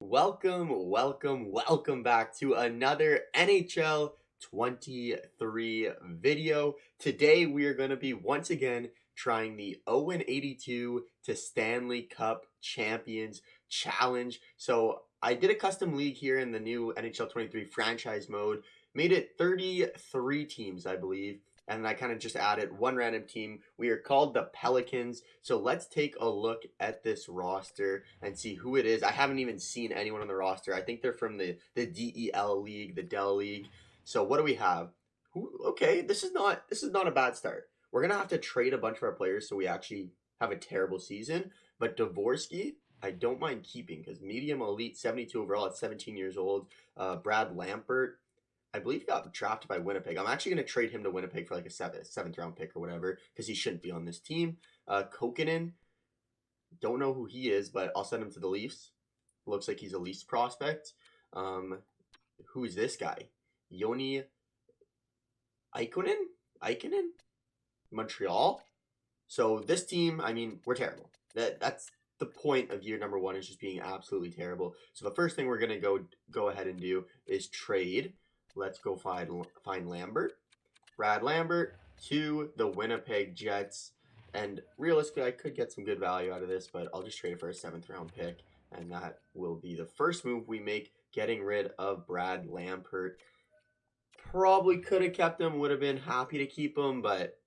welcome back to another NHL 23 video. Today we are going to be once again trying the 0-82 to Stanley Cup Champions Challenge. So I did a custom league here in the new NHL 23 franchise mode, made it 33 teams, I believe. And I kind of just added one random team. We are called the Pelicans. So let's take a look at this roster and see who it is. I haven't even seen anyone on the roster. I think they're from the DEL League, the Dell League. So what do we have? Okay, this is not a bad start. We're gonna have to trade a bunch of our players so we actually have a terrible season. But Dvorak, I don't mind keeping because medium elite, 72 overall at 17 years old. Brad Lampert, I believe he got drafted by Winnipeg. I'm actually going to trade him to Winnipeg for like a seventh round pick or whatever because he shouldn't be on this team. Kokkonen, don't know who he is, but I'll send him to the Leafs. Looks like he's a Leafs prospect. Who is this guy? Joni Ikonen? Montreal? So this team, I mean, we're terrible. That's the point of year number one, is just being absolutely terrible. So the first thing we're going to go ahead and do is trade. Let's go find Lambert. Brad Lambert to the Winnipeg Jets. And realistically, I could get some good value out of this, but I'll just trade it for a 7th round pick. And that will be the first move we make, getting rid of Brad Lampert. Probably could have kept him, would have been happy to keep him, but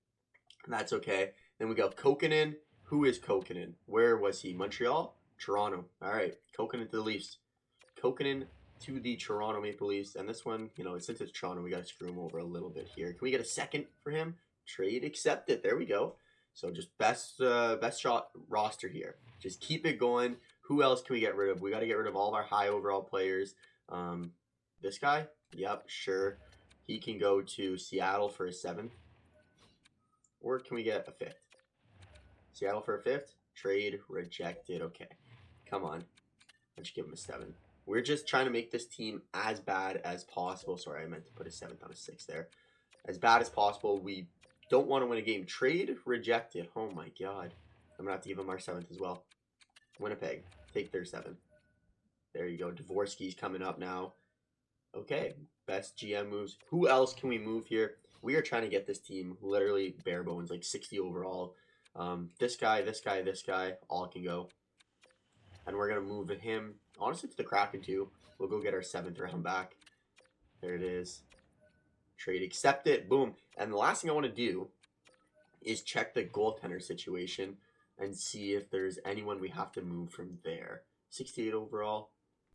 that's okay. Then we got Kokkonen. Who is Kokkonen? Where was he? Montreal? Toronto. All right, Kokkonen to the Leafs. Kokkonen to the Toronto Maple Leafs, and this one, you know, since it's Toronto, we got to screw him over a little bit here. Can we get a second for him? Trade accepted. There we go. So just best shot roster here. Just keep it going. Who else can we get rid of? We got to get rid of all of our high overall players. This guy? Yep, sure. He can go to Seattle for a 7th. Or can we get a 5th? Seattle for a 5th? Trade rejected. Okay. Come on. Let's give him a 7. We're just trying to make this team as bad as possible. Sorry, I meant to put a 7th on a 6 there. As bad as possible. We don't want to win a game. Trade rejected. Oh my god. I'm going to have to give him our 7th as well. Winnipeg, take their 7th. There you go. Dvorak's coming up now. Okay, best GM moves. Who else can we move here? We are trying to get this team literally bare bones, like 60 overall. This guy, all can go. And we're going to move him, honestly, to the Kraken too. We'll go get our 7th round back. There it is. Trade accepted. Boom. And the last thing I want to do is check the goaltender situation and see if there's anyone we have to move from there. 68 overall.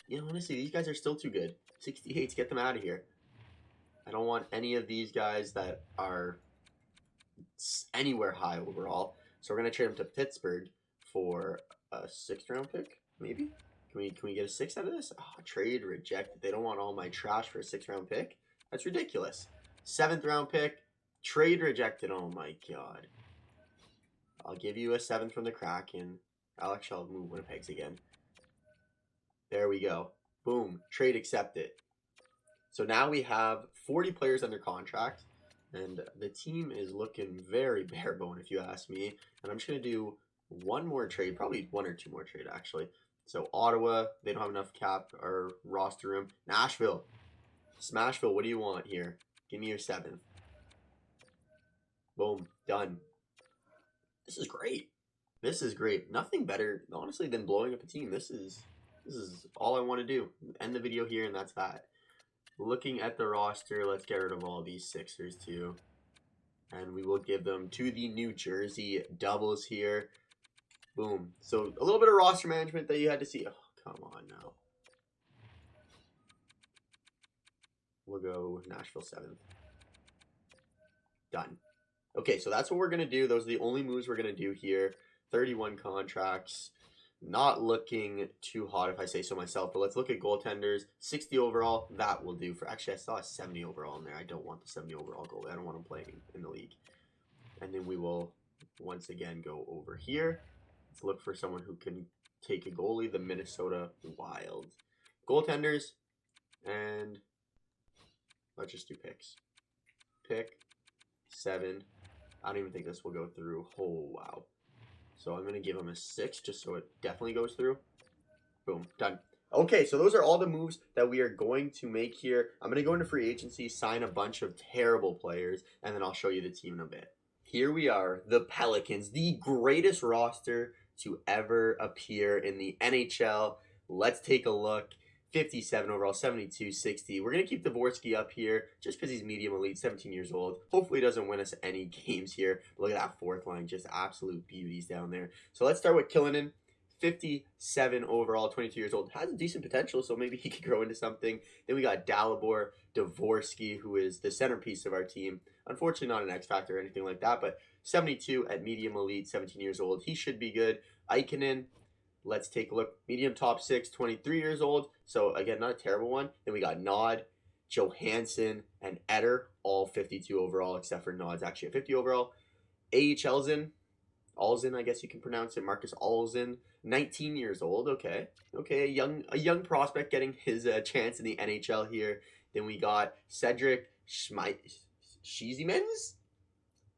You know, honestly, these guys are still too good. 68s, get them out of here. I don't want any of these guys that are anywhere high overall. So we're going to trade them to Pittsburgh for a 6th round pick, maybe? Can we get a 6 out of this? Oh, trade rejected. They don't want all my trash for a 6th round pick. That's ridiculous. 7th round pick, trade rejected. Oh my god. I'll give you a 7th from the Kraken. I'll move Winnipeg's again. There we go. Boom. Trade accepted. So now we have 40 players under contract. And the team is looking very bare bone, if you ask me. And I'm just going to do one more trade, probably 1 or 2 more trade, actually. So Ottawa, they don't have enough cap or roster room. Nashville, Smashville, what do you want here? Give me your 7th. Boom, done. This is great. This is great. Nothing better, honestly, than blowing up a team. This is all I want to do. End the video here, and that's that. Looking at the roster, let's get rid of all these Sixers too. And we will give them to the New Jersey Devils here. Boom. So a little bit of roster management that you had to see. Oh, come on now. We'll go Nashville 7th. Done. Okay, so that's what we're going to do. Those are the only moves we're going to do here. 31 contracts. Not looking too hot if I say so myself, but let's look at goaltenders. 60 overall, that will do for, actually I saw a 70 overall in there. I don't want the 70 overall goalie. I don't want him playing in the league. And then we will once again go over here. Let's look for someone who can take a goalie, the Minnesota Wild. Goaltenders, and let's just do picks. Pick 7. I don't even think this will go through. Oh, wow. So I'm going to give him a 6 just so it definitely goes through. Boom. Done. Okay, so those are all the moves that we are going to make here. I'm going to go into free agency, sign a bunch of terrible players, and then I'll show you the team in a bit. Here we are, the Pelicans, the greatest roster to ever appear in the NHL. Let's take a look. 57 overall, 72, 60. We're going to keep Dvorak up here just because he's medium elite, 17 years old. Hopefully he doesn't win us any games here. But look at that fourth line, just absolute beauties down there. So let's start with Killinen. 57 overall, 22 years old. Has a decent potential, so maybe he could grow into something. Then we got Dalibor Dvorak, who is the centerpiece of our team. Unfortunately, not an X Factor or anything like that, but 72 at medium elite, 17 years old. He should be good. Ikonen, let's take a look. Medium top 6, 23 years old. So, again, not a terrible one. Then we got Nod, Johansson, and Eder, all 52 overall, except for Nod's actually a 50 overall. AHLzen, Alzen, I guess you can pronounce it. Marcus Alzen, 19 years old. Okay, a young prospect getting his chance in the NHL here. Then we got Cedric Schizemans.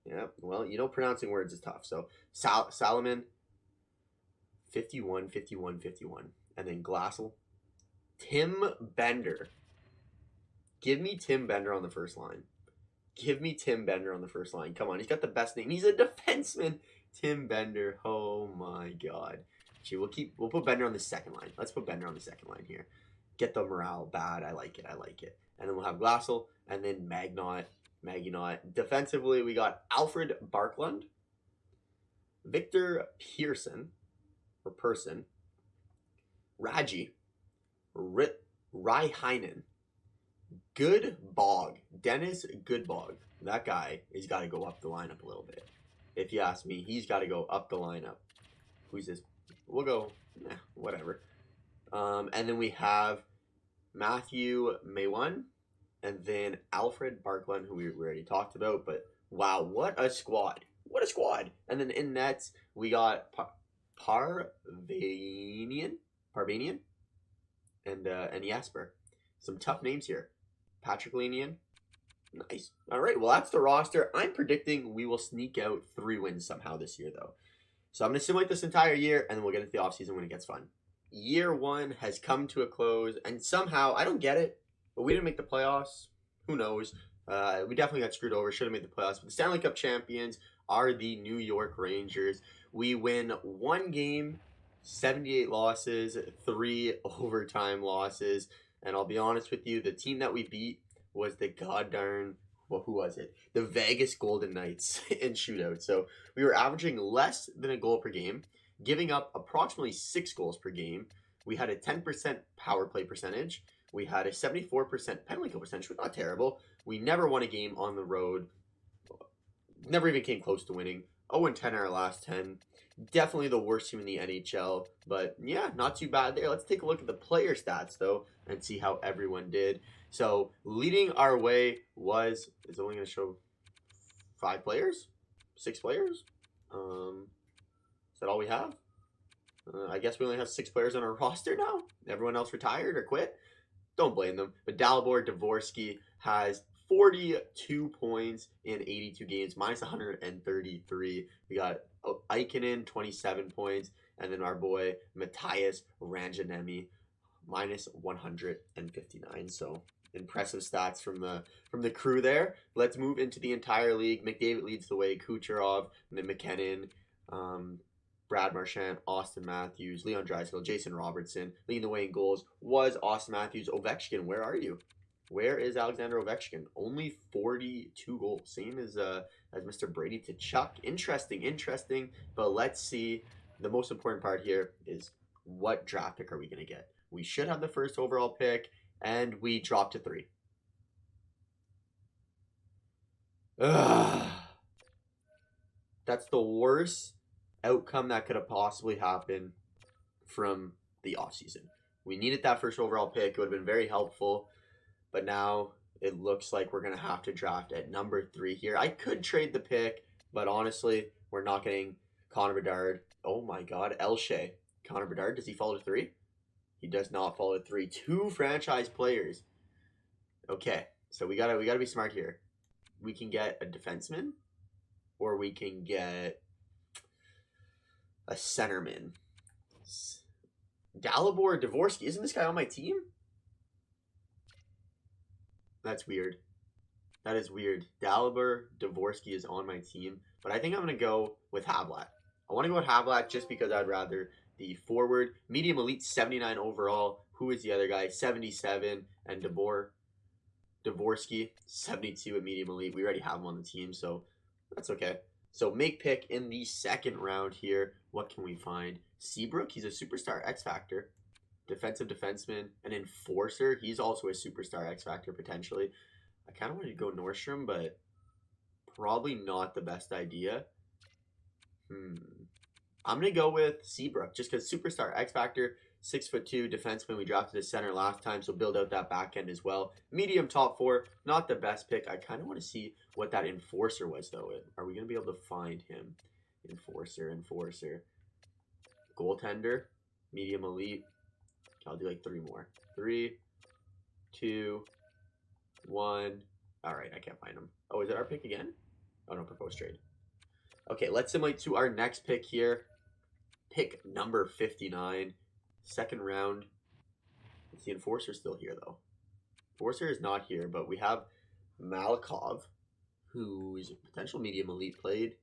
Yeah, well, pronouncing words is tough. So Salomon, 51, 51, 51. And then Glassel. Tim Bender. Give me Tim Bender on the first line. Give me Tim Bender on the first line. Come on, he's got the best name. He's a defenseman. Tim Bender. Oh my god. Gee, we'll put Bender on the second line. Let's put Bender on the second line here. Get the morale bad. I like it. And then we'll have Glassel and then Maginot. Defensively, we got Alfred Barklund, Victor Pearson, Raji, Raihainen, Dennis Goodbog. That guy has got to go up the lineup a little bit. If you ask me, he's got to go up the lineup. Who's this? We'll go, whatever. And then we have Matthew Maywan, and then Alfred Barklund, who we already talked about. But wow, what a squad! What a squad! And then in nets, we got Parvanian, and Jasper. Some tough names here. Patrick Lanian. Nice. All right, well, that's the roster. I'm predicting we will sneak out 3 wins somehow this year, though. So I'm going to simulate this entire year, and then we'll get into the offseason when it gets fun. Year 1 has come to a close, and somehow, I don't get it, but we didn't make the playoffs. Who knows? We definitely got screwed over. Should have made the playoffs. But the Stanley Cup champions are the New York Rangers. We win 1 game, 78 losses, 3 overtime losses. And I'll be honest with you, the team that we beat was the who was it? The Vegas Golden Knights in shootout. So we were averaging less than a goal per game, giving up approximately 6 goals per game. We had a 10% power play percentage. We had a 74% penalty kill percentage, which was not terrible. We never won a game on the road. Never even came close to winning. 0-10 our last 10. Definitely the worst team in the NHL. But yeah, not too bad there. Let's take a look at the player stats, though, and see how everyone did. So leading our way is only going to show 5 players? 6 players? Is that all we have? I guess we only have 6 players on our roster now. Everyone else retired or quit. Don't blame them. But Dalibor Dvorak has 42 points in 82 games, minus 133. We got Ikonen, 27 points. And then our boy, Matthias Ranjanemi, minus 159. So impressive stats from the crew there. Let's move into the entire league. McDavid leads the way. Kucherov, and then McKinnon, Brad Marchand, Austin Matthews, Leon Draisaitl, Jason Robertson. Leading the way in goals was Austin Matthews. Ovechkin, where are you? Where is Alexander Ovechkin? Only 42 goals. Same as Mr. Brady Tkachuk. Interesting. But let's see. The most important part here is what draft pick are we going to get? We should have the first overall pick, and we dropped to 3. Ugh. That's the worst outcome that could have possibly happened from the offseason. We needed that first overall pick. It would have been very helpful. But now it looks like we're going to have to draft at number 3 here. I could trade the pick, but honestly, we're not getting Connor Bedard. Oh my god, Elshea. Connor Bedard, does he fall to 3? He does not fall to 3. 2 franchise players. Okay, so we gotta be smart here. We can get a defenseman, or we can get a centerman. Dalibor Dvorak. Isn't this guy on my team? That's weird. That is weird. Dalibor Dvorak is on my team, but I think I'm going to go with Havlat. I want to go with Havlat just because I'd rather the forward. Medium elite, 79 overall. Who is the other guy? 77. And Dvorak, 72 at medium elite. We already have him on the team, so that's okay. So make pick in the second round here. What can we find? Seabrook, he's a superstar X Factor. Defensive defenseman. An enforcer, he's also a superstar X Factor potentially. I kind of wanted to go Nordstrom, but probably not the best idea. I'm going to go with Seabrook just because superstar X Factor, 6'2" defenseman. We drafted a center last time, so build out that back end as well. Medium top 4, not the best pick. I kind of want to see what that enforcer was, though. Are we going to be able to find him? Enforcer. Goaltender, medium elite. I'll do like 3 more. 3, 2, 1. All right, I can't find him. Oh, is it our pick again? Oh, no, proposed trade. Okay, let's simulate to our next pick here. Pick number 59. Second round. Is the enforcer still here, though? Enforcer is not here, but we have Malikov, who is a potential medium elite played.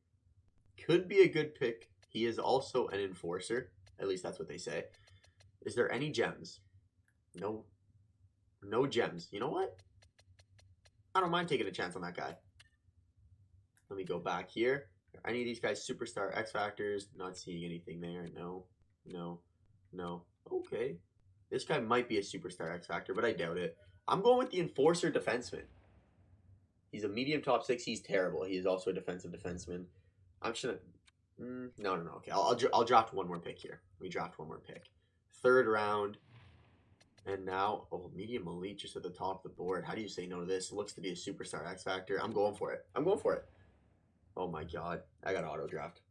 Could be a good pick. He is also an enforcer. At least that's what they say. Is there any gems? No. No gems. You know what? I don't mind taking a chance on that guy. Let me go back here. Are any of these guys superstar X Factors? Not seeing anything there. No. Okay. This guy might be a superstar X Factor, but I doubt it. I'm going with the enforcer defenseman. He's a medium top 6. He's terrible. He is also a defensive defenseman. I'm just gonna... No. Okay, I'll draft one more pick here. We draft one more pick. Third round. And now, medium elite just at the top of the board. How do you say no to this? It looks to be a superstar X Factor. I'm going for it. Oh my god. I got auto draft.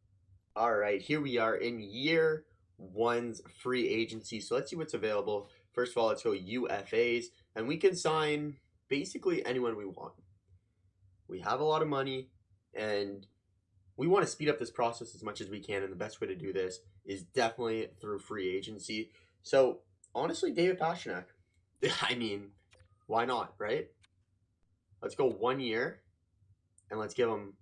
Alright, here we are in year 1's free agency. So let's see what's available. First of all, let's go UFAs. And we can sign basically anyone we want. We have a lot of money. And we want to speed up this process as much as we can. And the best way to do this is definitely through free agency. So, honestly, David Pastrnak. I mean, why not, right? Let's go 1 year. And let's give him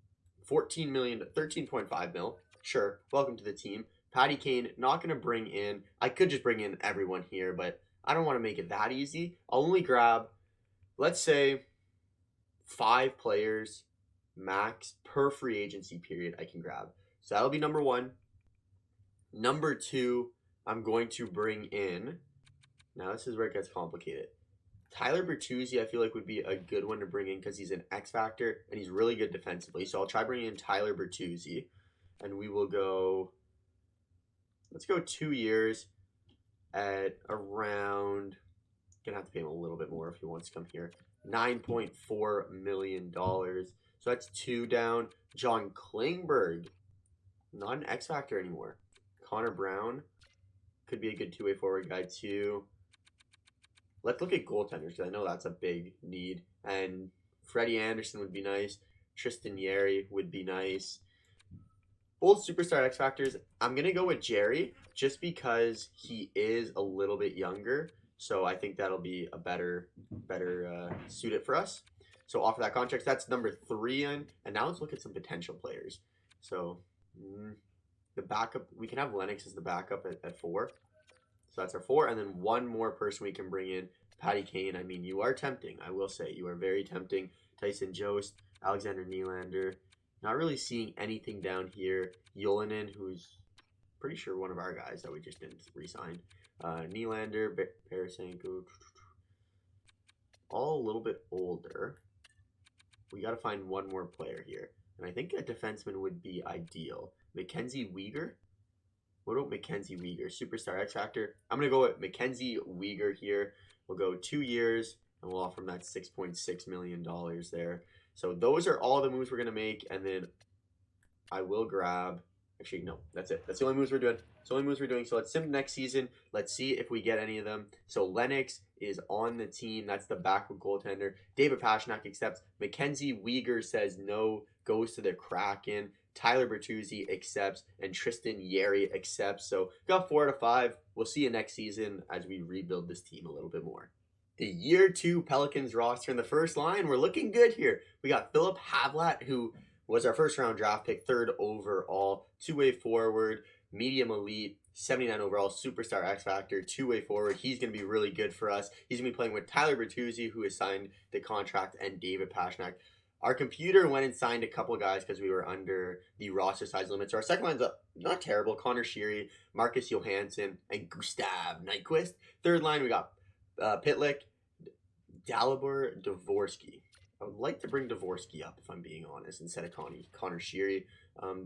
14 million to 13.5 mil. Sure, welcome to the team. Patty Kane, not going to bring in... I could just bring in everyone here, but I don't want to make it that easy. I'll only grab, let's say, 5 players max per free agency period I can grab. So that'll be number 1. Number 2, I'm going to bring in... Now this is where it gets complicated. Tyler Bertuzzi, I feel like would be a good one to bring in because he's an X Factor and he's really good defensively. So I'll try bringing in Tyler Bertuzzi. And we will go... Let's go 2 years at around... Gonna have to pay him a little bit more if he wants to come here. $9.4 million. So that's 2 down. John Klingberg. Not an X Factor anymore. Connor Brown. Could be a good two-way forward guy too. Let's look at goaltenders because I know that's a big need. And Freddie Anderson would be nice. Tristan Yarry would be nice. Both superstar X Factors. I'm going to go with Jerry just because he is a little bit younger. So I think that'll be a better suited for us. So offer that contract. That's number 3 in. And now let's look at some potential players. So the backup, we can have Lennox as the backup at 4. So that's our 4. And then one more person we can bring in, Patty Kane. I mean, you are tempting. I will say you are very tempting. Tyson Jost, Alexander Nylander. Not really seeing anything down here. Yolanen, who's pretty sure one of our guys that we just didn't re-sign. Nylander, Parasenko. All a little bit older. We got to find one more player here. And I think a defenseman would be ideal. Mackenzie Weegar? What about Mackenzie Weegar? Superstar X Factor. I'm going to go with Mackenzie Weegar here. We'll go 2 years, and we'll offer him that $6.6 million there. So those are all the moves we're going to make, and then I will grab... Actually, no, that's it. That's the only moves we're doing. That's the only moves we're doing. So let's sim next season. Let's see if we get any of them. So Lennox is on the team. That's the backup goaltender. David Pastrnak accepts. Mackenzie Weegar says no, goes to the Kraken. Tyler Bertuzzi accepts, and Tristan Jarry accepts. So got 4 out of 5. We'll see you next season as we rebuild this team a little bit more. The year 2 Pelicans roster in the first line, we're looking good here. We got Philip Havlat, who was our first round draft pick, 3rd overall, two-way forward, medium elite, 79 overall, superstar X Factor, two-way forward. He's going to be really good for us. He's going to be playing with Tyler Bertuzzi, who has signed the contract, and David Pastrnak. Our computer went and signed a couple guys because we were under the roster size limit. So our second line's not terrible. Connor Sheary, Marcus Johansson, and Gustav Nyquist. Third line, we got Pitlick, Dalibor, Dvorak. I would like to bring Dvorak up, if I'm being honest, instead of Connor Sheary.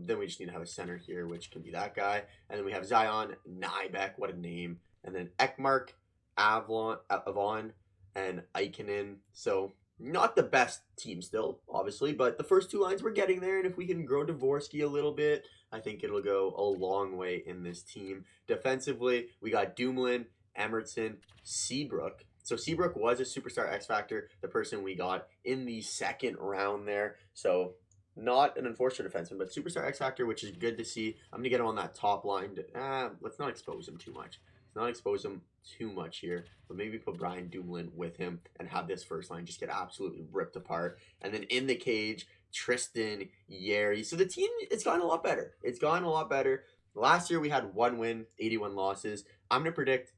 Then we just need to have a center here, which can be that guy. And then we have Zion Nybeck, what a name. And then Ekmark, Avon, and Ikonen. So not the best team still, obviously, but the first 2 lines we're getting there. And if we can grow Dvorak a little bit, I think it'll go a long way in this team. Defensively, we got Dumoulin, Emerson, Seabrook. So Seabrook was a superstar X Factor, the person we got in the 2nd round there. So not an unfortunate defenseman, but superstar X Factor, which is good to see. I'm going to get him on that top line. Let's not expose him too much. Let's not expose him too much here. But maybe put Brian Dumoulin with him and have this first line just get absolutely ripped apart. And then in the cage, Tristan Jarry. So the team, it's gotten a lot better. It's gotten a lot better. Last year we had 1 win, 81 losses. I'm going to predict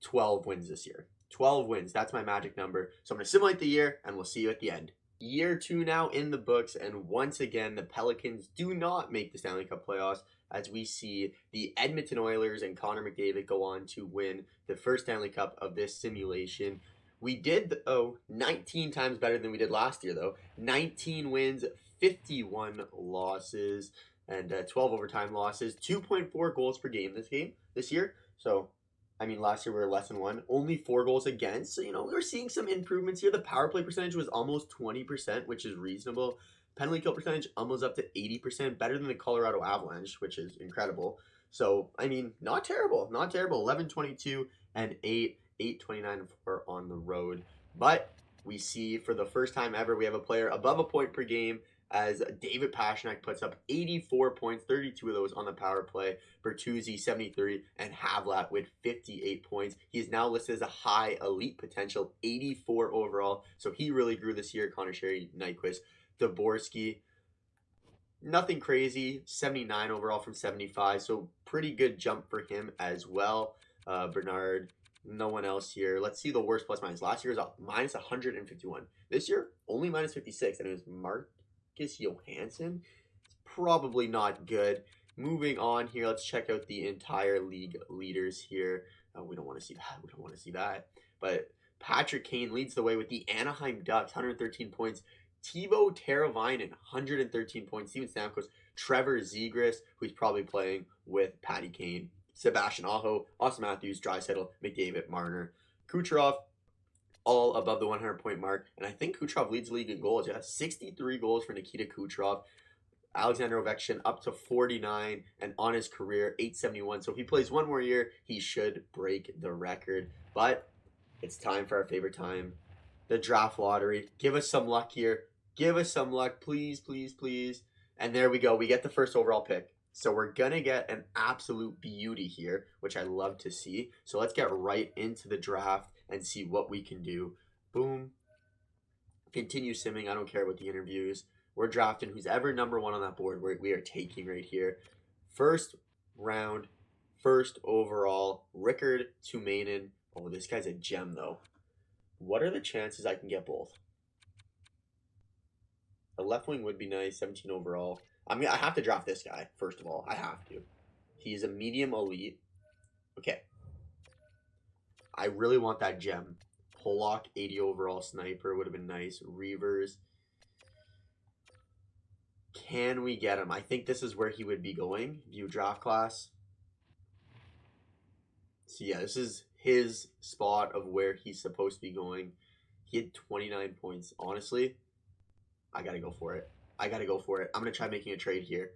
12 wins this year. 12 wins. That's my magic number. So I'm going to simulate the year, and we'll see you at the end. Year 2 now in the books, and once again, the Pelicans do not make the Stanley Cup playoffs, as we see the Edmonton Oilers and Connor McDavid go on to win the first Stanley Cup of this simulation. We did, 19 times better than we did last year, though. 19 wins, 51 losses, and 12 overtime losses. 2.4 goals per game this year. So I mean, last year we were less than 1. Only 4 goals against. So, we're seeing some improvements here. The power play percentage was almost 20%, which is reasonable. Penalty kill percentage almost up to 80%. Better than the Colorado Avalanche, which is incredible. So, I mean, not terrible. Not terrible. 11-22 and 8-29 on the road. But we see for the first time ever, we have a player above a point per game, as David Pastrnak puts up 84 points, 32 of those on the power play. Bertuzzi, 73, and Havlat with 58 points. He is now listed as a high elite potential, 84 overall. So he really grew this year. Connor Sheary, Nyquist, Dvorak. Nothing crazy, 79 overall from 75. So pretty good jump for him as well. Bernard, no one else here. Let's see the worst plus minus. Last year was minus 151. This year, only minus 56, and it was Marcus Johansson. It's probably not good. Moving on here, let's check out the entire league leaders here. We don't want to see that. We don't want to see that. But Patrick Kane leads the way with the Anaheim Ducks, 113 points. Teuvo Teravainen, 113 points. Steven Stamkos, Trevor Zegras, who's probably playing with Patty Kane. Sebastian Aho, Austin Matthews, Draisaitl, McDavid, Marner, Kucherov, all above the 100-point mark. And I think Kucherov leads the league in goals. Yeah, 63 goals for Nikita Kucherov. Alexander Ovechkin up to 49, and on his career, 871. So if he plays one more year, he should break the record. But it's time for our favorite time, the draft lottery. Give us some luck here. Give us some luck, please, please, please. And there we go. We get the first overall pick. So we're going to get an absolute beauty here, which I love to see. So let's get right into the draft and see what we can do. Boom. Continue simming. I don't care about the interviews. We're drafting who's ever number 1 on that board. We are taking right here. First round, first overall, Rickard Tumainen. Oh, this guy's a gem, though. What are the chances I can get both? A left wing would be nice, 17 overall. I mean, I have to draft this guy, first of all. I have to. He's a medium elite. Okay. I really want that gem. Pollock, 80 overall sniper would have been nice. Reavers. Can we get him? I think this is where he would be going. View draft class. So yeah, this is his spot of where he's supposed to be going. He had 29 points. Honestly, I got to go for it. I got to go for it. I'm going to try making a trade here.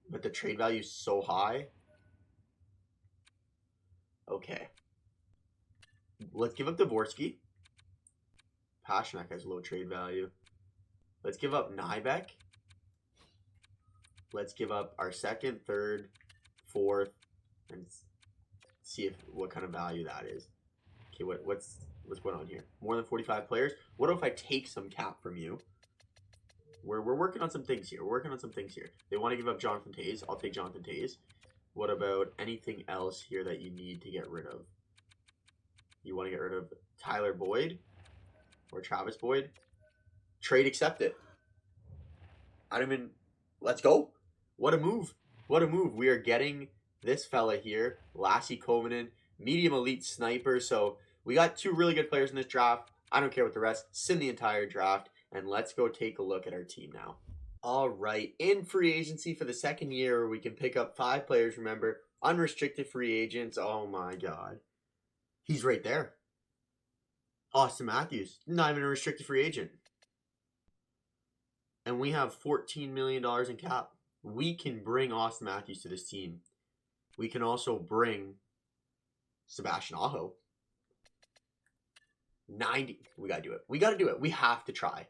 But the trade value is so high. Okay. Let's give up Dvorak. Pastrnak has low trade value. Let's give up Nybeck. Let's give up our second, third, fourth, and see what kind of value that is. Okay, what's going on here? More than 45 players? What if I take some cap from you? We're working on some things here. They want to give up Jonathan Toews. I'll take Jonathan Toews. What about anything else here that you need to get rid of? You want to get rid of Tyler Boyd or Travis Boyd? Trade accepted. Let's go. What a move. We are getting this fella here, Lassi Kovinen, medium elite sniper. So we got 2 really good players in this draft. I don't care what the rest. Send the entire draft. And let's go take a look at our team now. All right. In free agency for the second year, we can pick up 5 players, remember. Unrestricted free agents. Oh, my God. He's right there. Austin Matthews. Not even a restricted free agent. And we have $14 million in cap. We can bring Austin Matthews to this team. We can also bring Sebastian Aho. 90. We got to do it. We have to try.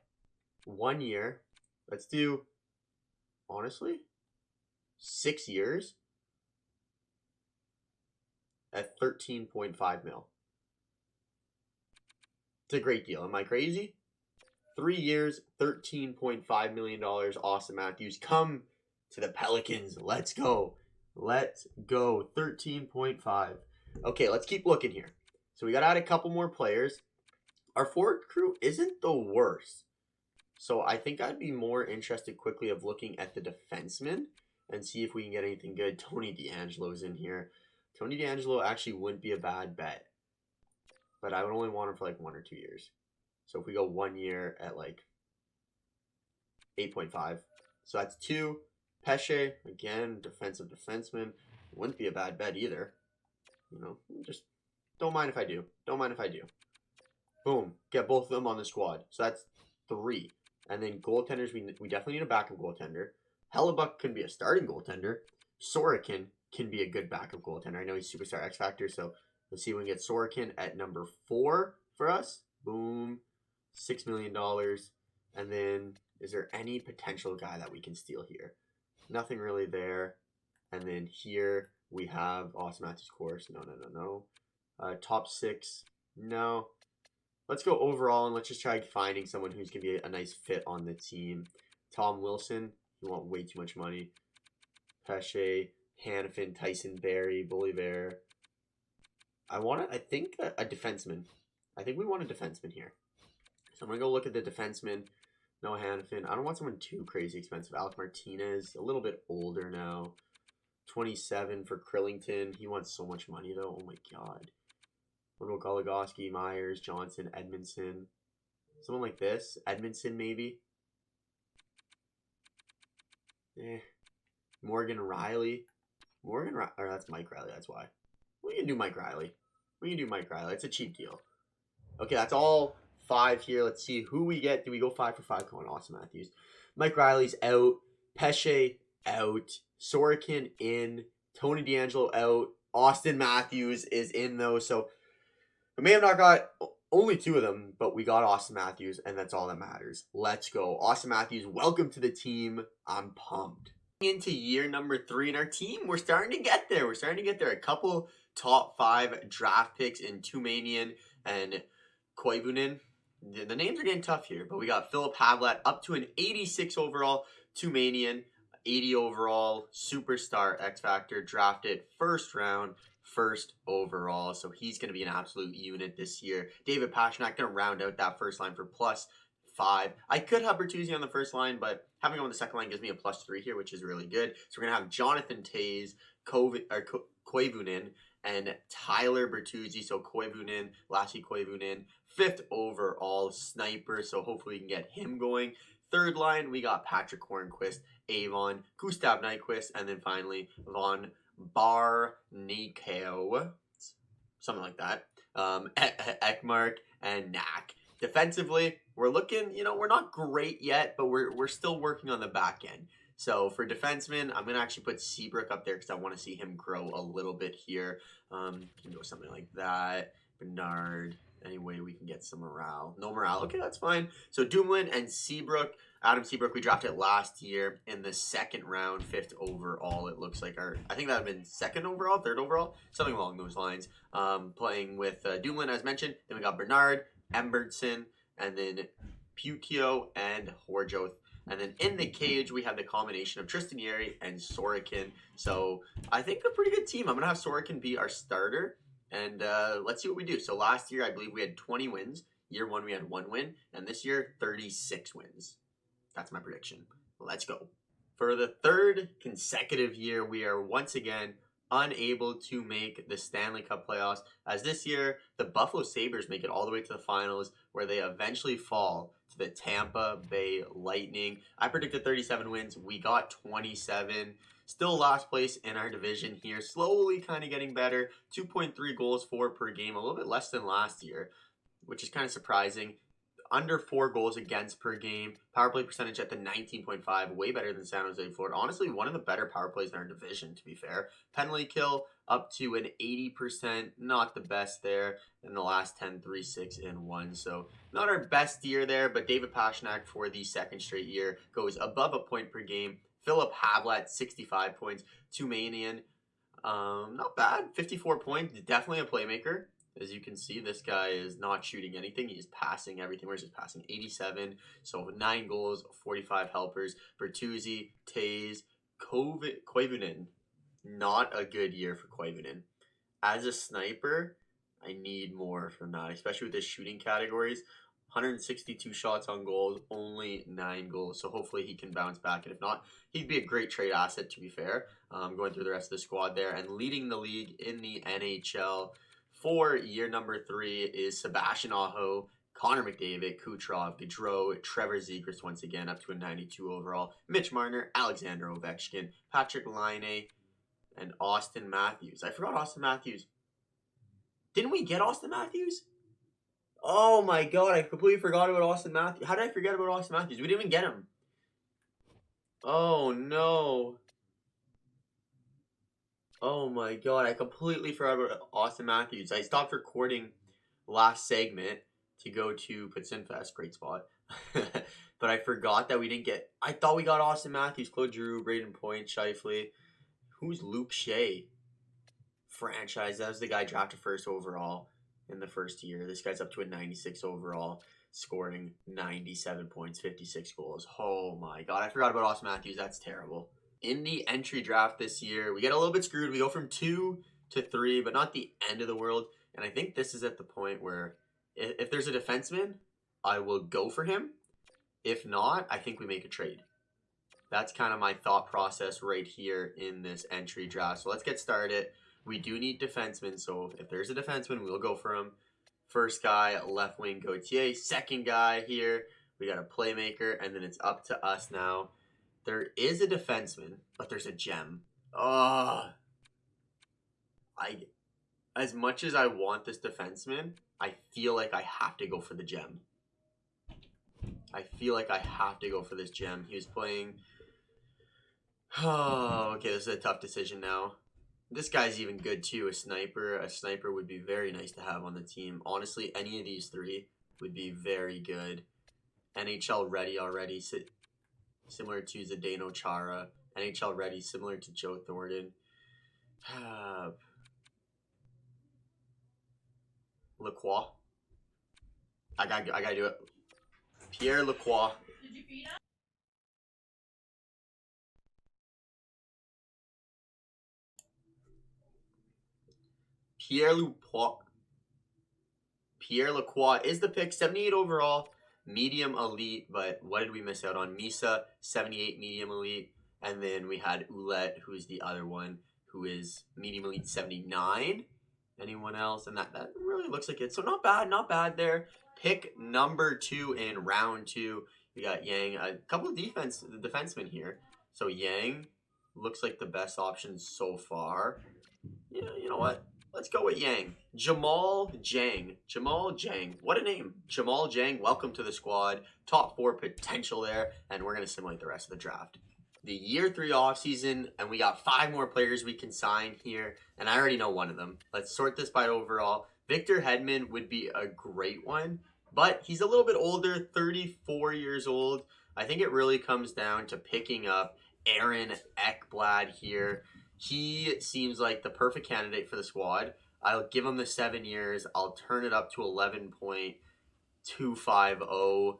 1 year. Let's do, honestly, 6 years at 13.5 mil. It's a great deal. Am I crazy? 3 years, $13.5 million. Austin Matthews. Come to the Pelicans. Let's go. 13.5. Okay, let's keep looking here. So we got to add a couple more players. Our forward crew isn't the worst. So I think I'd be more interested quickly of looking at the defensemen and see if we can get anything good. Tony DeAngelo's in here. Tony DeAngelo actually wouldn't be a bad bet. But I would only want him for like 1 or 2 years. So if we go 1 year at like 8.5. So that's 2. Pesce, again, defensive defenseman. Wouldn't be a bad bet either. You know, just don't mind if I do. Boom. Get both of them on the squad. So that's 3. And then goaltenders, we definitely need a backup goaltender. Hellebuck can be a starting goaltender. Sorokin can be a good backup goaltender. I know he's Superstar X Factor, so let's see if we can get Sorokin at number 4 for us. Boom. $6 million. And then, is there any potential guy that we can steal here? Nothing really there. And then here we have Austin Matthews, course. No. Top 6. No. Let's go overall and let's just try finding someone who's going to be a nice fit on the team. Tom Wilson, you want way too much money. Pesce, Hannafin, Tyson Berry, Bolivar. I think a defenseman. I think we want a defenseman here. So I'm going to go look at the defenseman. No Hannafin. I don't want someone too crazy expensive. Alec Martinez, a little bit older now. 27 for Krillington. He wants so much money though. Oh my God. What about Goligoski, Myers, Johnson, Edmondson? Someone like this. Edmondson, maybe. Morgan Riley. Or that's Mike Riley, that's why. We can do Mike Riley. It's a cheap deal. Okay, that's all 5 here. Let's see who we get. Do we go 5 for 5? Come on, Austin Matthews. Mike Riley's out. Pesce out. Sorokin in. Tony DeAngelo out. Austin Matthews is in, though, so we may have not got only 2 of them, but we got Austin Matthews, and that's all that matters. Let's go. Austin Matthews, welcome to the team. I'm pumped. Into year number 3 in our team, we're starting to get there. A couple top 5 draft picks in Tumanian and Koivunen. The names are getting tough here, but we got Philip Havlat up to an 86 overall Tumanian, 80 overall Superstar X Factor, drafted first round. First overall, so he's going to be an absolute unit this year. David Pastrnak going to round out that first line for +5. I could have Bertuzzi on the first line, but having him on the second line gives me a +3 here, which is really good. So we're going to have Jonathan Toews, Koivunen, and Tyler Bertuzzi. So Koivunen, Lassi Koivunen, 5th overall sniper. So hopefully we can get him going. Third line, we got Patrick Hornquist, Avon, Gustav Nyquist, and then finally Von Barnico, something like that. Ekmark and Knack. Defensively, we're looking, we're not great yet, but we're still working on the back end. So for defensemen, I'm going to actually put Seabrook up there because I want to see him grow a little bit here. Can go something like that. Bernard. Any way we can get some morale. No morale. Okay, that's fine. So Dumoulin and Seabrook. Adam Seabrook, we drafted last year in the second round, 5th overall. It looks like I think that would have been 2nd overall, 3rd overall, something along those lines. Playing with Dumoulin, as mentioned. Then we got Bernard, Embertson, and then Putio and Horjoth. And then in the cage, we have the combination of Tristan Yeri and Sorokin. So I think a pretty good team. I'm going to have Sorokin be our starter. And let's see what we do. So last year, I believe we had 20 wins. Year 1, we had 1 win. And this year, 36 wins. That's my prediction. Let's go. For the 3rd consecutive year, we are once again unable to make the Stanley Cup playoffs. As this year, the Buffalo Sabres make it all the way to the finals, where they eventually fall to the Tampa Bay Lightning. I predicted 37 wins. We got 27. Still last place in our division here. Slowly kind of getting better. 2.3 goals for per game. A little bit less than last year, which is kind of surprising. Under 4 goals against per game. Power play percentage at the 19.5. Way better than San Jose, Florida. Honestly, one of the better power plays in our division, to be fair. Penalty kill up to an 80%. Not the best there. In the last 10, 3, 6, and 1. So not our best year there. But David Pastrnak for the 2nd straight year goes above a point per game. Philip Havlat, 65 points. Tumanian, not bad. 54 points. Definitely a playmaker. As you can see, this guy is not shooting anything. He's passing everything. Where's his passing? 87. So 9 goals, 45 helpers. Bertuzzi, Taze, Koivunen. Not a good year for Koivunen. As a sniper, I need more from that, especially with his shooting categories. 162 shots on goal, only 9 goals. So hopefully he can bounce back. And if not, he'd be a great trade asset, to be fair. Going through the rest of the squad there. And leading the league in the NHL for year number 3 is Sebastian Aho, Connor McDavid, Kucherov, Gaudreau, Trevor Zegras once again up to a 92 overall, Mitch Marner, Alexander Ovechkin, Patrick Laine, and Austin Matthews. I forgot Austin Matthews. Didn't we get Austin Matthews? Oh my god, I completely forgot about Austin Matthews. How did I forget about Austin Matthews? We didn't even get him. Oh no. Oh my god, I completely forgot about Austin Matthews. I stopped recording last segment to go to Pitsinfest. Great spot. But I forgot that we didn't get... I thought we got Austin Matthews, Claude Giroux, Braden Point, Scheifele. Who's Luke Shea? Franchise. That was the guy drafted 1st overall in the 1st year. This guy's up to a 96 overall, scoring 97 points, 56 goals. Oh my god, I forgot about Austin Matthews. That's terrible. In the entry draft this year, we get a little bit screwed. We go from 2 to 3, but not the end of the world. And I think this is at the point where if there's a defenseman, I will go for him. If not, I think we make a trade. That's kind of my thought process right here in this entry draft. So let's get started. We do need defensemen, so if there's a defenseman, we'll go for him. First guy, left wing Gauthier. Second guy here, we got a playmaker, and then it's up to us now. There is a defenseman, but there's a gem. As much as I want this defenseman, I feel like I have to go for the gem. I feel like I have to go for this gem. He was playing... Oh, okay, this is a tough decision now. This guy's even good too, a sniper. A sniper would be very nice to have on the team. Honestly, any of these 3 would be very good. NHL ready already. Similar to Zdeno Chara. NHL ready, similar to Joe Thornton. Lacroix. I gotta do it. Pierre Lacroix. Did you feed him? Pierre Lacroix is the pick. 78 overall. Medium elite, but what did we miss out on? Misa, 78 medium elite. And then we had Ouellette, who's the other one, who is medium elite 79. Anyone else? And that really looks like it. So not bad there. Pick number 2 in round 2. We got Yang, a couple of defensemen here. So Yang looks like the best option so far. Yeah, you know what? Let's go with Yang. Jamal Jang. What a name. Jamal Jang, welcome to the squad. Top 4 potential there. And we're going to simulate the rest of the draft. The year 3 offseason, and we got 5 more players we can sign here. And I already know one of them. Let's sort this by overall. Victor Hedman would be a great one. But he's a little bit older, 34 years old. I think it really comes down to picking up Aaron Ekblad here. He seems like the perfect candidate for the squad. I'll give him the 7 years. I'll turn it up to 11.250.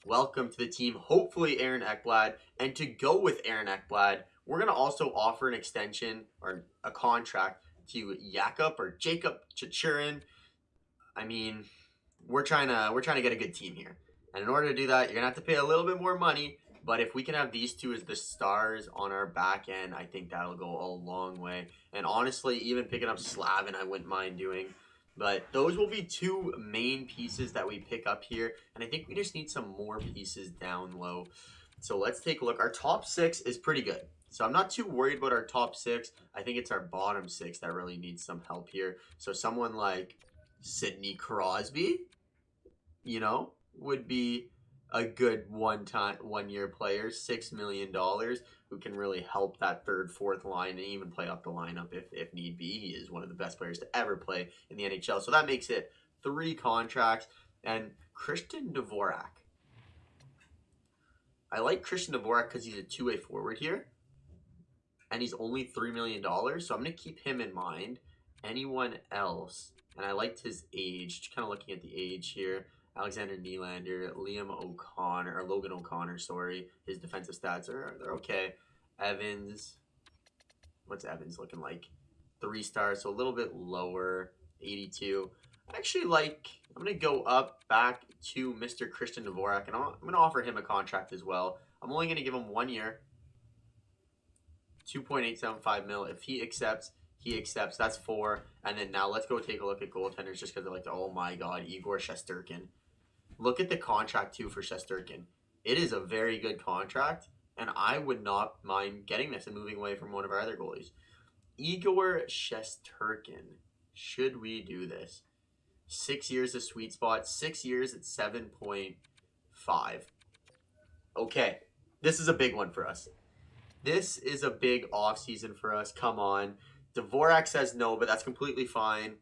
Welcome to the team. Hopefully Aaron Ekblad. And to go with Aaron Ekblad, we're going to also offer an extension or a contract to Jacob Chichurin. I mean, we're trying to get a good team here. And in order to do that, you're going to have to pay a little bit more money. But if we can have these two as the stars on our back end, I think that'll go a long way. And honestly, even picking up Slavin, I wouldn't mind doing. But those will be two main pieces that we pick up here. And I think we just need some more pieces down low. So let's take a look. Our top 6 is pretty good. So I'm not too worried about our top 6. I think it's our bottom 6 that really needs some help here. So someone like Sidney Crosby, you know, would be a good one-year player, $6 million, who can really help that third, fourth line and even play up the lineup if need be. He is one of the best players to ever play in the NHL. So that makes it 3 contracts. And Christian Dvorak. I like Christian Dvorak because he's a two-way forward here. And he's only $3 million. So I'm going to keep him in mind. Anyone else? And I liked his age. Just kind of looking at the age here. Alexander Nylander, Logan O'Connor, sorry. His defensive stats they're okay. Evans. What's Evans looking like? 3 stars, so a little bit lower. 82. I actually I'm going to go up back to Mr. Christian Dvorak, and I'm going to offer him a contract as well. I'm only going to give him 1 year. 2.875 mil. If he accepts, he accepts. That's 4. And then now let's go take a look at goaltenders just because they're oh my God, Igor Shesterkin. Look at the contract too for Shesterkin. It is a very good contract, and I would not mind getting this and moving away from one of our other goalies. Igor Shesterkin. Should we do this? 6 years a sweet spot. 6 years at 7.5. Okay, this is a big one for us. This is a big offseason for us. Come on. Dvorak says no, but that's completely fine.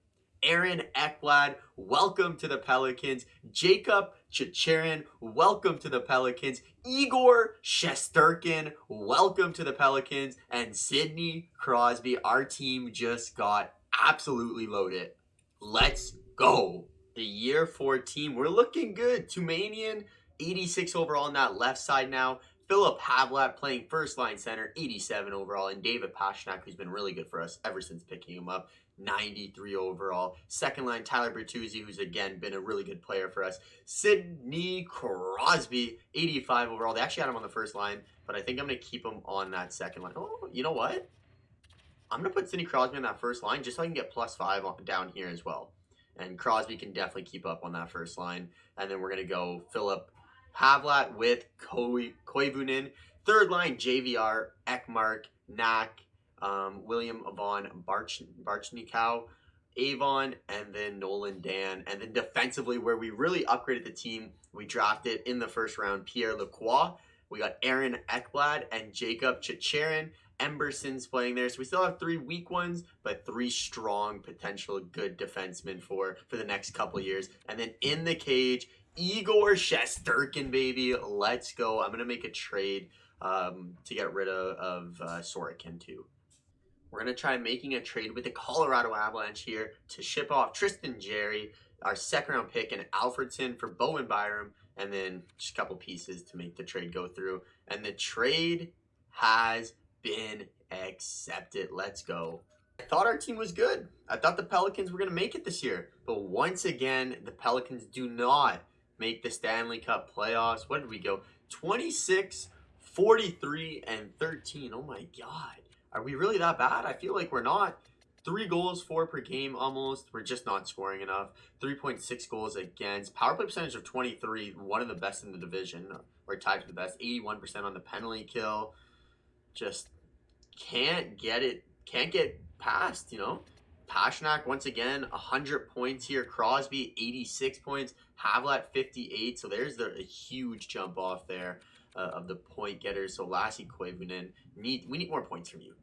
Aaron Ekblad, welcome to the Pelicans. Jacob Chichurin, welcome to the Pelicans. Igor Shesterkin, welcome to the Pelicans. And Sidney Crosby, our team just got absolutely loaded. Let's go. The year 4 team, we're looking good. Tumanian, 86 overall on that left side now. Philip Havlat playing first line center, 87 overall. And David Pastrnak, who's been really good for us ever since picking him up, 93 overall. Second line, Tyler Bertuzzi, who's again been a really good player for us. Sidney Crosby, 85 overall. They actually had him on the first line, but I think I'm going to keep him on that second line. Oh, you know what? I'm going to put Sidney Crosby on that first line just so I can get +5 down here as well. And Crosby can definitely keep up on that first line. And then we're going to go Philip Havlat with Koivunen. Third line, JVR, Ekmark, Knack, William Von Barchnikow, Avon, and then Nolan Dan. And then defensively, where we really upgraded the team, we drafted in the first round Pierre Lacroix. We got Aaron Ekblad and Jacob Chichurin. Emberson's playing there. So we still have 3 weak ones, but 3 strong, potential good defensemen for the next couple years. And then in the cage, Igor Shesterkin, baby. Let's go. I'm going to make a trade to get rid of Sorokin, too. We're going to try making a trade with the Colorado Avalanche here to ship off Tristan Jarry, our second-round pick, and Alfredson for Bowen Byram, and then just a couple pieces to make the trade go through. And the trade has been accepted. Let's go. I thought our team was good. I thought the Pelicans were going to make it this year. But once again, the Pelicans do not make the Stanley Cup playoffs. What did we go? 26, 43, and 13. Oh my God. Are we really that bad? I feel like we're not. 3 goals, 4 per game almost. We're just not scoring enough. 3.6 goals against. Power play percentage of 23. One of the best in the division. We're tied for the best. 81% on the penalty kill. Just can't get past, you know. Pastrnak, once again, 100 points here. Crosby, 86 points. Havlat, 58. So there's a huge jump off there of the point getters. So Lassie, Koivunen, we need more points from you.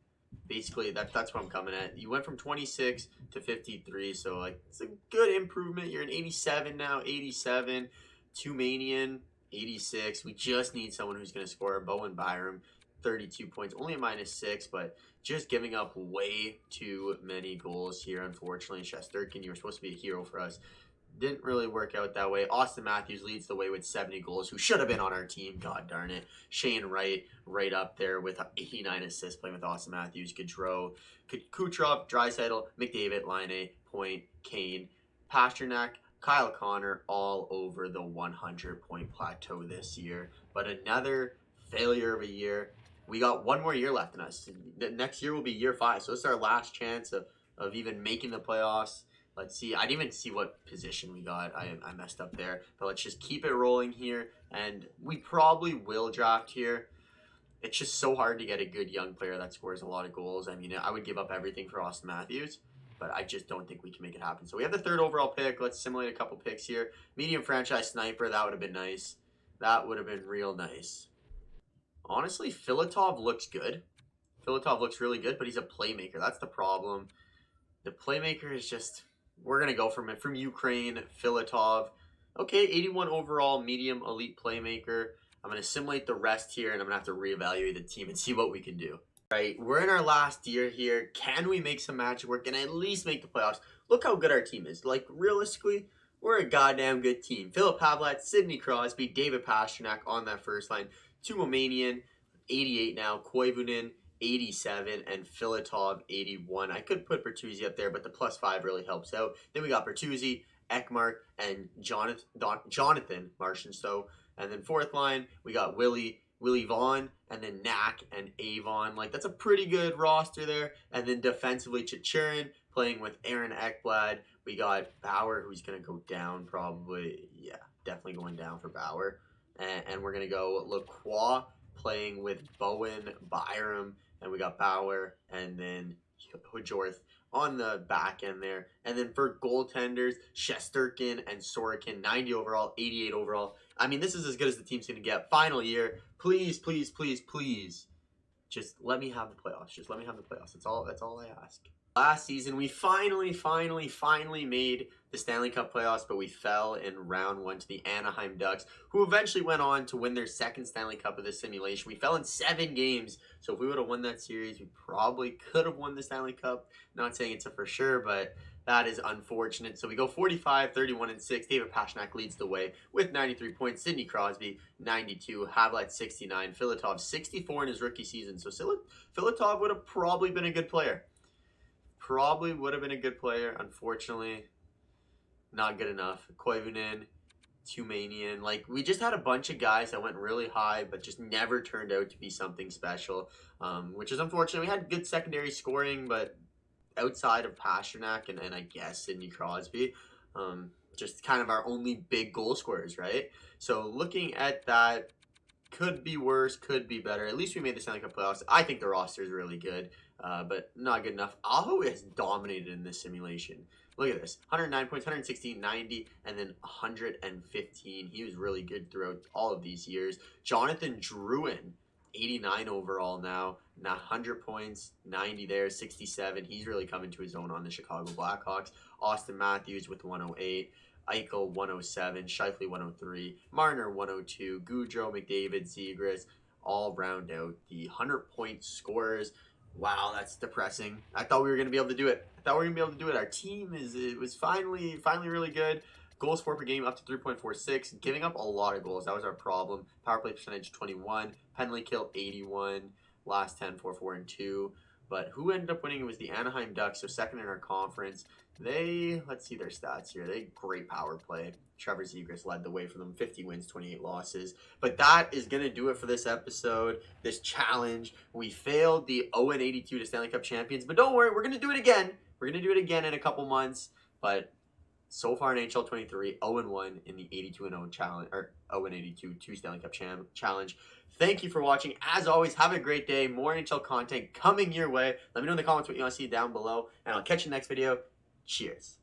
Basically, that's what I'm coming at. You went from 26 to 53, so like it's a good improvement. You're an 87 now, 87. Tumanian, 86. We just need someone who's going to score. Bowen Byram, 32 points. Only a -6, but just giving up way too many goals here, unfortunately. Shesterkin, you were supposed to be a hero for us. Didn't really work out that way. Austin Matthews leads the way with 70 goals, who should have been on our team. God darn it. Shane Wright right up there with 89 assists playing with Austin Matthews. Gaudreau, Kucherov, Draisaitl, McDavid, Laine, Point, Kane, Pasternak, Kyle Connor, all over the 100-point plateau this year. But another failure of a year. We got one more year left in us. The next year will be year 5, so this is our last chance of even making the playoffs. Let's see. I didn't even see what position we got. I messed up there. But let's just keep it rolling here. And we probably will draft here. It's just so hard to get a good young player that scores a lot of goals. I mean, I would give up everything for Austin Matthews. But I just don't think we can make it happen. So we have the 3rd overall pick. Let's simulate a couple picks here. Medium franchise sniper. That would have been nice. That would have been real nice. Honestly, Filatov looks good. Filatov looks really good, but he's a playmaker. That's the problem. The playmaker is just... We're going to go from Ukraine, Filatov. Okay, 81 overall, medium elite playmaker. I'm going to simulate the rest here, and I'm going to have to reevaluate the team and see what we can do. Right, we're in our last year here. Can we make some magic work and at least make the playoffs? Look how good our team is. Like, realistically, we're a goddamn good team. Philip Pavlat, Sidney Crosby, David Pasternak on that first line. Tumomanian, 88 now. Koivunen, 87, and Filatov, 81. I could put Bertuzzi up there, but the +5 really helps out. Then we got Bertuzzi, Ekmark, and Jonathan Marchessault. And then 4th line, we got Willie Vaughn, and then Knack and Avon. Like, that's a pretty good roster there. And then defensively, Chichurin playing with Aaron Ekblad. We got Bauer, who's going to go down probably. Yeah, definitely going down for Bauer. And we're going to go Lacroix playing with Bowen, Byram, and we got Bauer, and then Hujorth on the back end there. And then for goaltenders, Shesterkin and Sorokin, 90 overall, 88 overall. I mean, this is as good as the team's going to get. Final year. Please, please, please, please. Just let me have the playoffs. Just let me have the playoffs. That's all I ask. Last season, we finally made the Stanley Cup playoffs, but we fell in round 1 to the Anaheim Ducks, who eventually went on to win their 2nd Stanley Cup of this simulation. We fell in 7 games, so if we would have won that series, we probably could have won the Stanley Cup. Not saying it's a for sure, but that is unfortunate. So we go 45, 31, and 6. David Pasternak leads the way with 93 points. Sidney Crosby, 92. Havlat, 69. Filatov, 64 in his rookie season. So Filatov would have probably been a good player. Probably would have been a good player. Unfortunately, not good enough. Koivunen, Tumanian. Like, we just had a bunch of guys that went really high, but just never turned out to be something special, which is unfortunate. We had good secondary scoring, but outside of Pasternak and I guess Sidney Crosby, just kind of our only big goal scorers, right? So looking at that, could be worse, could be better. At least we made the Stanley Cup playoffs. I think the roster is really good, but not good enough. Aho has dominated in this simulation. Look at this. 109 points, 116, 90, and then 115. He was really good throughout all of these years. Jonathan Drouin, 89 overall now. 100 points, 90 there, 67. He's really coming to his own on the Chicago Blackhawks. Austin Matthews with 108. Eichel, 107. Scheifele, 103. Marner, 102. Gaudreau, McDavid, Zegras all round out the 100-point scorers. Wow, that's depressing. I thought we were going to be able to do it. Our team was finally really good. Goals for per game up to 3.46. Giving up a lot of goals. That was our problem. Power play percentage 21. Penalty kill 81. Last 10, 4-4, and 2. But who ended up winning? It was the Anaheim Ducks, so 2nd in our conference. Let's see their stats here. They great power play. Trevor Zegras led the way for them. 50 wins, 28 losses. But that is going to do it for this episode, this challenge. We failed the 0-82 to Stanley Cup champions. But don't worry, we're going to do it again. We're going to do it again in a couple months. But so far in NHL 23, 0-1 in the 82-0 challenge, or 0-82 to Stanley Cup challenge. Thank you for watching. As always, have a great day. More NHL content coming your way. Let me know in the comments what you want to see down below. And I'll catch you in the next video. Cheers.